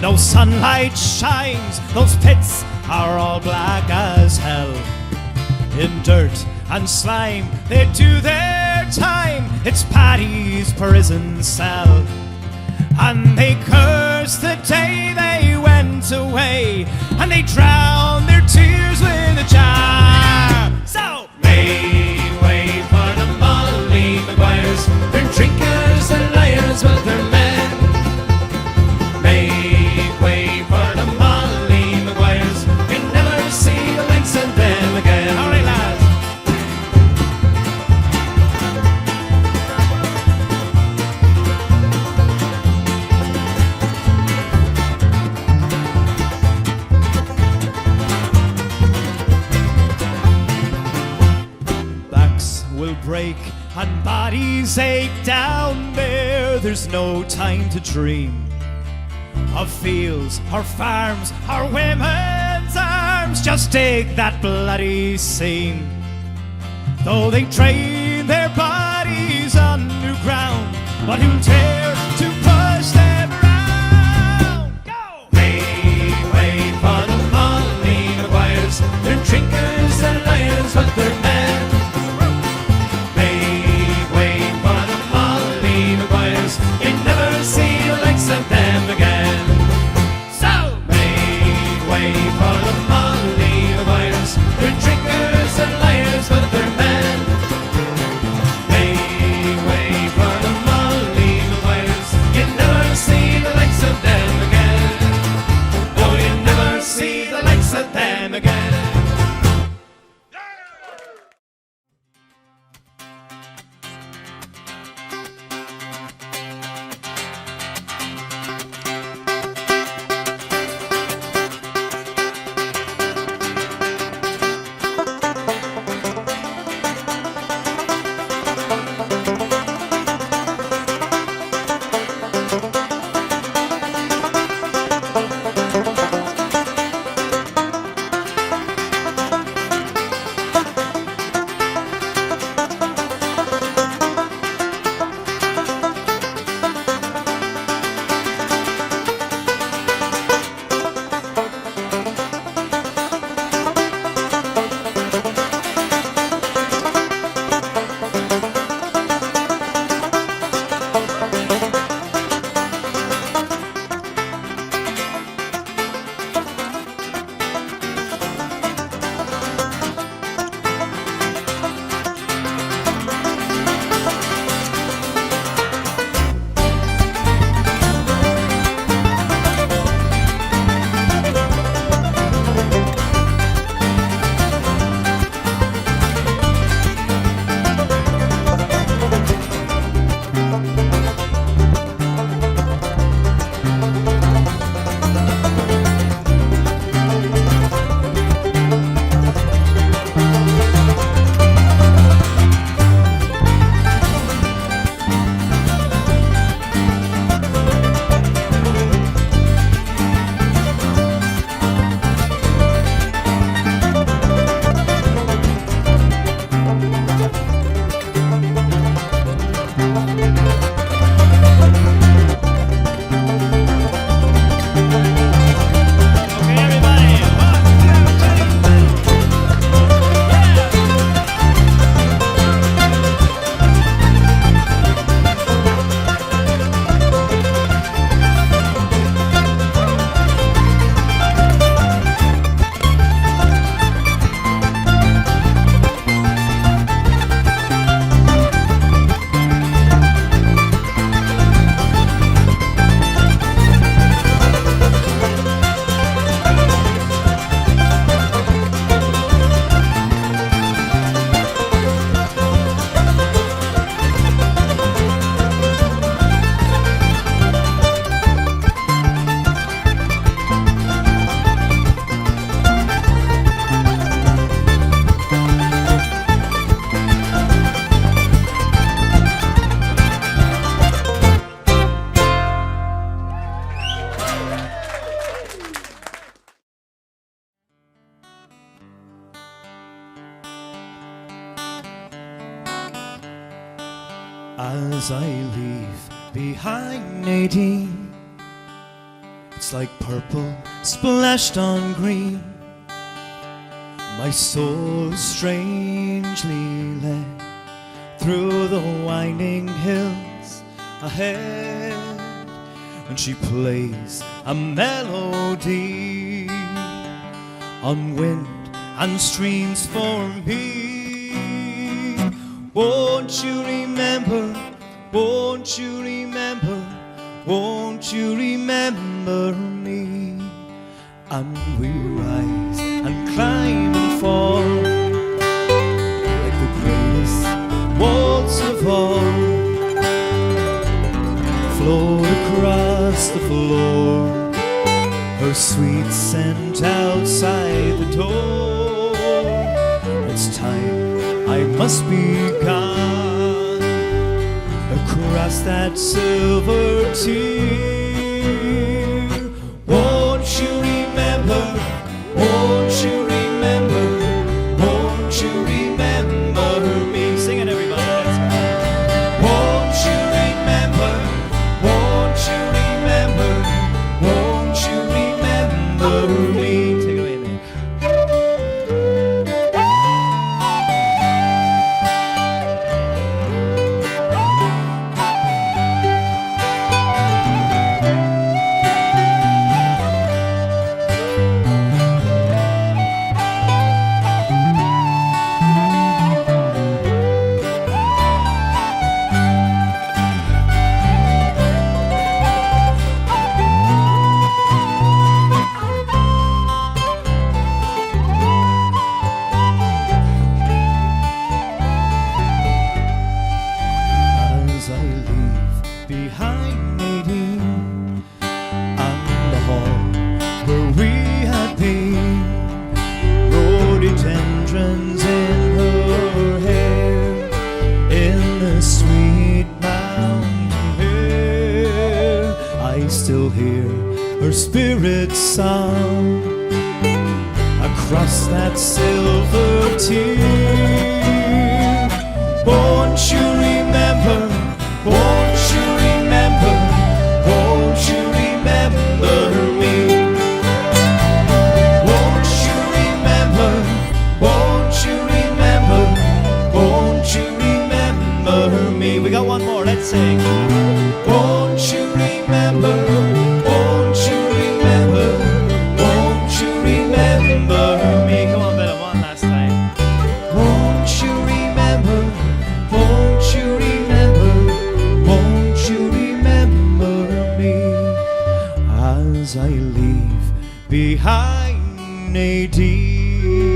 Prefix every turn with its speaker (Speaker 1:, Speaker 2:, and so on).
Speaker 1: No sunlight shines, those pits are all black as hell. In dirt and slime they do their time, it's Paddy's prison cell. And they curse the day they went away, and they drown their tears with a jar. So make way for the Molly Maguires, they're drinkers and liars, but they're men. Make way for the Molly Maguires, you'll never see the likes of them again. All right, lads. Will break and bodies ache down there. There's no time to dream of fields or farms or women's arms. Just dig that bloody seam. Though they train their bodies underground, but who'll dare to push them around? Go! Make way for the Molly Maguires, they're drinkers and liars, but they're men. Of them again. So make way for the Molly Maguires, they're drinkers and liars, but they're men. Make way for the Molly Maguires, you never see the likes of them again. Oh, you never see the likes of them again. As I leave behind Nadine, It's like purple splashed on green. My soul is strangely led through the winding hills ahead, when she plays a melody on wind and streams for me. Won't you remember, won't you remember, won't you remember me? And we rise and climb and fall like the greatest waltz of all, float across the floor, her sweet scent outside the door. It's time, I must be gone across that silver tier. Won't you remember, won't you remember, won't you remember me? Sing it, everybody. Won't you remember, won't you remember, won't you remember me? Take it away, man. As I leave behind Nadine and the hall where we had been, rhododendrons in her hair, in the sweet mountain air, I still hear her spirit song across that silver tier. Won't you remember, won't you remember, won't you remember me? Won't you remember, won't you remember, won't you remember me? We got one more, let's sing. Won't you remember, won't you remember, won't you remember me? Come on, Bella, one last time. Won't you remember, won't you remember, won't you remember me? As I leave behind Nadine.